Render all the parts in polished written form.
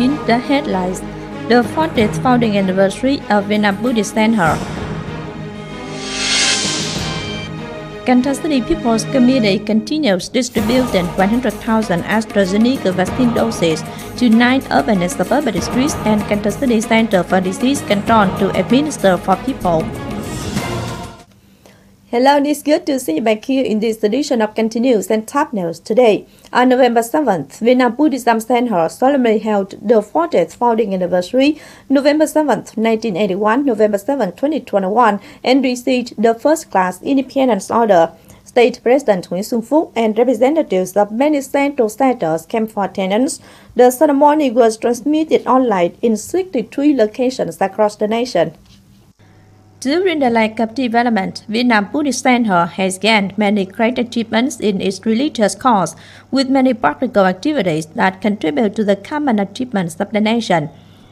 in the headlines. The 40th founding anniversary of VN Buddhist Sangha. Cần Thơ City People's Committee continues distributing 100,000 AstraZeneca vaccine doses to 9 urban and suburban districts and Cần Thơ City Center for Disease Control to administer for people. Hello, it's good to see you back here in this edition of Kênh News and Top News today. On November 7th, VN Buddhist Sangha solemnly held the 40th founding anniversary, November 7th, 1981, November 7th, 2021, and received the first-class independence order. State President Nguyễn Xuân Phúc and representatives of many central centers came for attendance. The ceremony was transmitted online in 63 locations across the nation. During the lack of development, VN Buddhist Sangha has gained many great achievements in its religious cause, with many practical activities that contribute to the common achievements of the nation.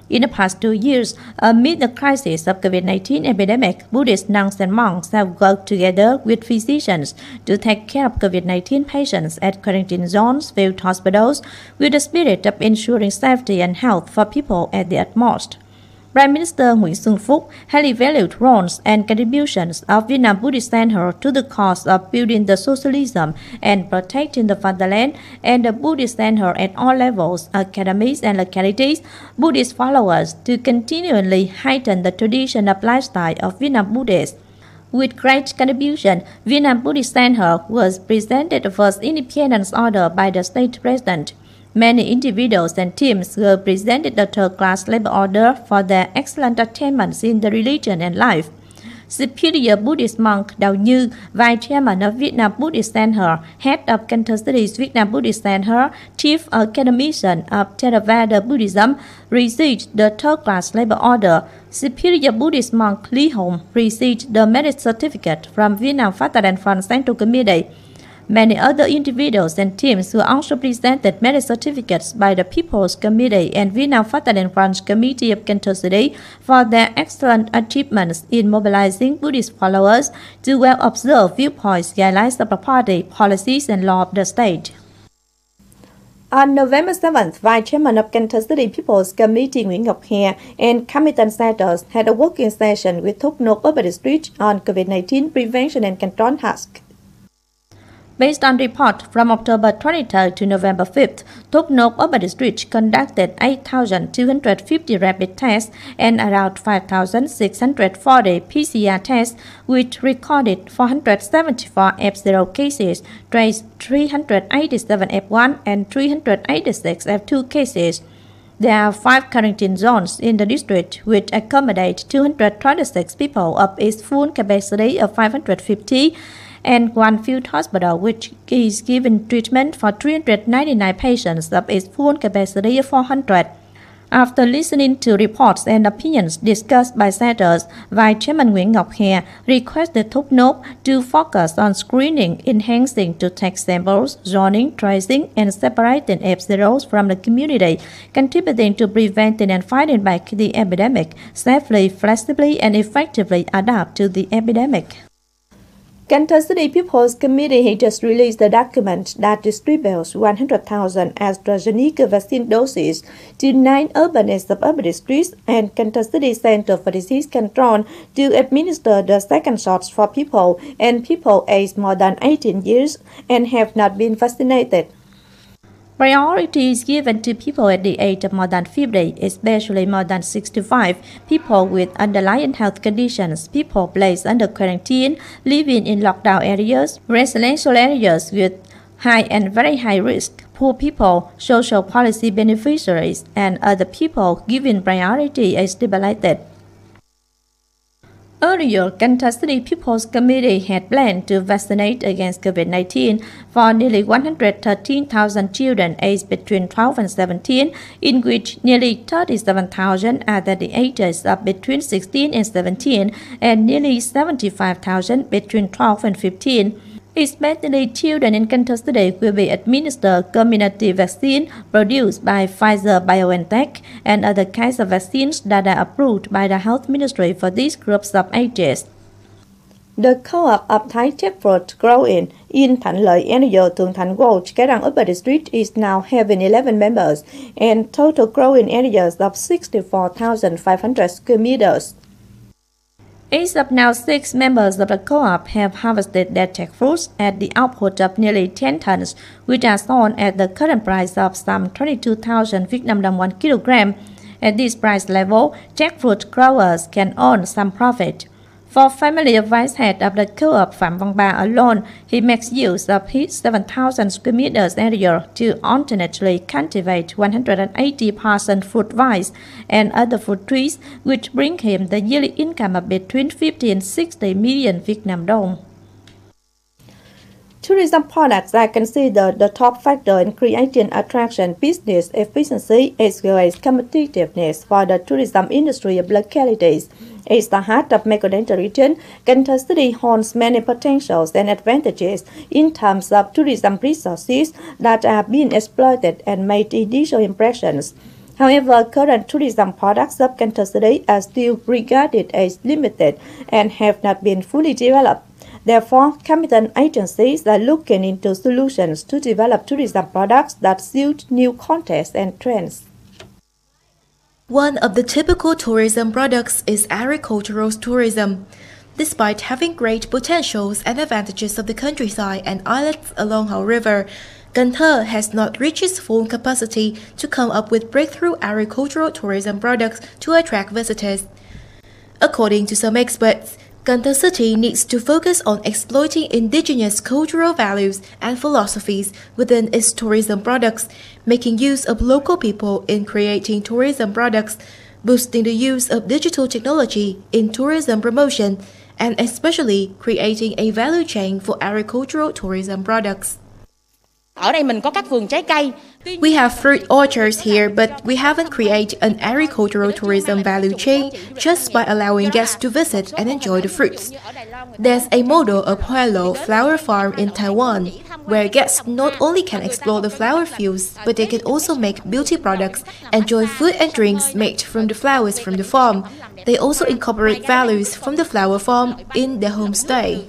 In the past 2 years, amid the crisis of COVID-19 epidemic, Buddhist nuns and monks have worked together with physicians to take care of COVID-19 patients at quarantine zones, field hospitals, with the spirit of ensuring safety and health for people at the utmost. Prime Minister Nguyễn Xuân Phúc highly valued roles and contributions of VN Buddhist Sangha to the cause of building the socialism and protecting the fatherland, and the Buddhist Sangha at all levels, academies and localities, Buddhist followers to continually heighten the tradition of lifestyle of VN Buddhists. With great contribution, VN Buddhist Sangha was presented the first independence order by the state president. Many individuals and teams were presented the third-class labor order for their excellent attainments in the religion and life. Superior Buddhist monk Đào Như, Vice Chairman of VN Buddhist Sangha, Head of Cần Thơ City's VN Buddhist Sangha, Chief Academician of Theravada Buddhism, received the third-class labor order. Superior Buddhist monk Lý Hồng received the merit certificate from VN Fatherland Fund Central Committee. Many other individuals and teams were also presented merit certificates by the People's Committee and VN Fatherland Fund Committee of Cần Thơ City for their excellent achievements in mobilizing Buddhist followers to well-observed viewpoints, guidelines of the party, policies and law of the state. On November 7th, Vice Chairman of Cần Thơ City People's Committee Nguyễn Ngọc Hè and committed senators had a working session with Thốt Nốt Urban District on COVID-19 prevention and control task. Based on report from October 23rd to November 5th, Thốt Nốt Urban District conducted 8,250 rapid tests and around 5,640 PCR tests, which recorded 474 F0 cases, traced 387 F1 and 386 F2 cases. There are 5 quarantine zones in the district, which accommodate 226 people of its full capacity of 550, and 1 field hospital, which is giving treatment for 399 patients of its full capacity of 400. After listening to reports and opinions discussed by senators, Vice Chairman Nguyễn Ngọc Hè requested Thốt Nốt to focus on screening, enhancing to take samples, zoning, tracing, and separating F0s from the community, contributing to preventing and fighting back the epidemic, safely, flexibly, and effectively adapt to the epidemic. Cần Thơ City People's Committee has just released a document that distributes 100,000 AstraZeneca vaccine doses to 9 urban and suburban districts and Cần Thơ City Center for Disease Control to administer the second shots for people and people aged more than 18 years and have not been vaccinated. Priority is given to people at the age of more than 50, especially more than 65, people with underlying health conditions, people placed under quarantine, living in lockdown areas, residential areas with high and very high risk, poor people, social policy beneficiaries, and other people given priority as stipulated. Earlier, Cần Thơ City People's Committee had planned to vaccinate against COVID-19 for nearly 113,000 children aged between 12 and 17, in which nearly 37,000 are at the ages of between 16 and 17, and nearly 75,000 between 12 and 15. Especially children in Cần Thơ City will be administered community vaccine produced by Pfizer-BioNTech and other kinds of vaccines that are approved by the Health Ministry for these groups of ages. The co-op of Thai jackfruit growing in Thạnh Lợi area Thượng Thạnh Road, Cái Upper District is now having 11 members and total growing areas of 64,500 square meters. As of now, 6 members of the co-op have harvested their jackfruits at the output of nearly 10 tons, which are sold at the current price of some 22,000 Vietnam dong 1 kilogram. At this price level, jackfruit growers can earn some profit. For family of vice head of the co-op Phạm Văn Ba alone, he makes use of his 7,000 square meters area to alternately cultivate 180 passion fruit vines and other fruit trees, which bring him the yearly income of between 50 and 60 million Vietnam dong. Tourism products are considered the top factor in creating attraction, business efficiency, as well as competitiveness for the tourism industry of localities. As the heart of Mekong region, Cần Thơ City holds many potentials and advantages in terms of tourism resources that are being exploited and made initial impressions. However, current tourism products of Cần Thơ City are still regarded as limited and have not been fully developed. Therefore, competent agencies are looking into solutions to develop tourism products that suit new contexts and trends. One of the typical tourism products is agricultural tourism. Despite having great potentials and advantages of the countryside and islets along our river, Cần Thơ has not reached its full capacity to come up with breakthrough agricultural tourism products to attract visitors. According to some experts, Cần Thơ City needs to focus on exploiting indigenous cultural values and philosophies within its tourism products, making use of local people in creating tourism products, boosting the use of digital technology in tourism promotion, and especially creating a value chain for agricultural tourism products. Ở đây mình có các vườn trái cây. We have fruit orchards here, but we haven't created an agricultural tourism value chain just by allowing guests to visit and enjoy the fruits. There's a model of Hoa Lo flower farm in Taiwan, where guests not only can explore the flower fields, but they can also make beauty products, enjoy food and drinks made from the flowers from the farm. They also incorporate values from the flower farm in their homestay.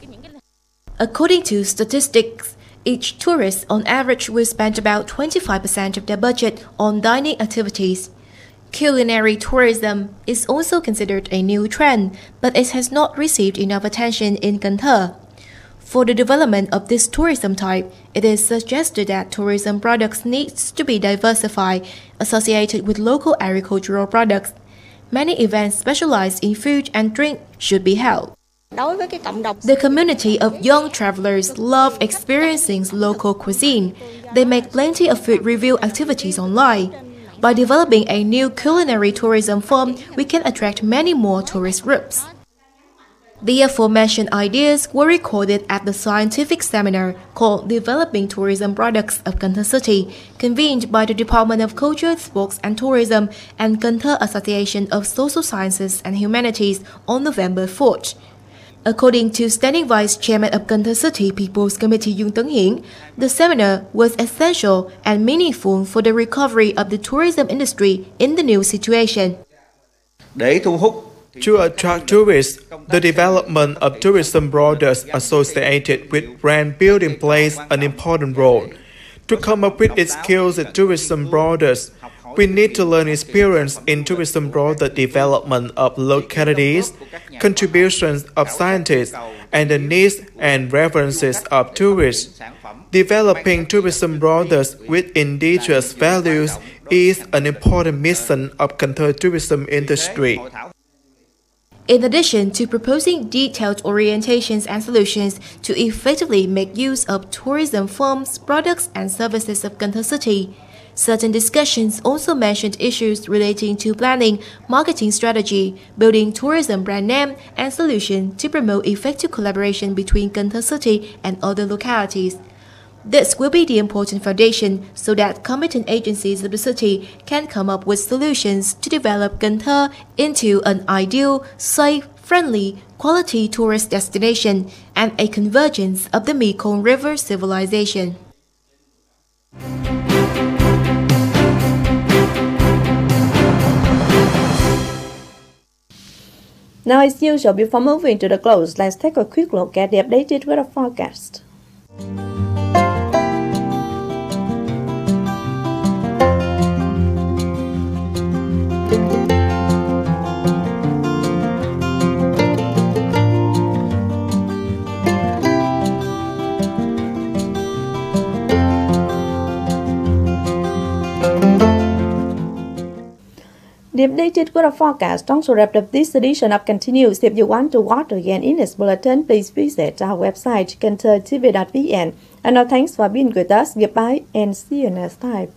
According to statistics, each tourist on average will spend about 25% of their budget on dining activities. Culinary tourism is also considered a new trend, but it has not received enough attention in Cần Thơ. For the development of this tourism type, it is suggested that tourism products needs to be diversified, associated with local agricultural products. Many events specialized in food and drink should be held. The community of young travelers love experiencing local cuisine. They make plenty of food review activities online. By developing a new culinary tourism form, we can attract many more tourist groups. The aforementioned ideas were recorded at the scientific seminar called Developing Tourism Products of Cần Thơ City, convened by the Department of Culture, Sports and Tourism and Cần Thơ Association of Social Sciences and Humanities on November 4th. According to Standing Vice Chairman of Cần Thơ City People's Committee Dương Tấn Hiển, the seminar was essential and meaningful for the recovery of the tourism industry in the new situation. To attract tourists, the development of tourism products associated with brand building plays an important role. To come up with its skills in tourism products, we need to learn experience in tourism product development of localities, contributions of scientists, and the needs and references of tourists. Developing tourism products with indigenous values is an important mission of Cần Thơ tourism industry. In addition to proposing detailed orientations and solutions to effectively make use of tourism forms, products, and services of Cần Thơ City, certain discussions also mentioned issues relating to planning, marketing strategy, building tourism brand name, and solutions to promote effective collaboration between Cần Thơ City and other localities. This will be the important foundation so that competent agencies of the city can come up with solutions to develop Cần Thơ into an ideal, safe, friendly, quality tourist destination and a convergence of the Mekong River civilization. Now, as usual, before moving to the close, let's take a quick look at the updated weather forecast. The updated weather forecast also wrapped up this edition of Continues. If you want to watch again in this bulletin, please visit our website canthotv.vn. And now thanks for being with us. Goodbye and see you next time.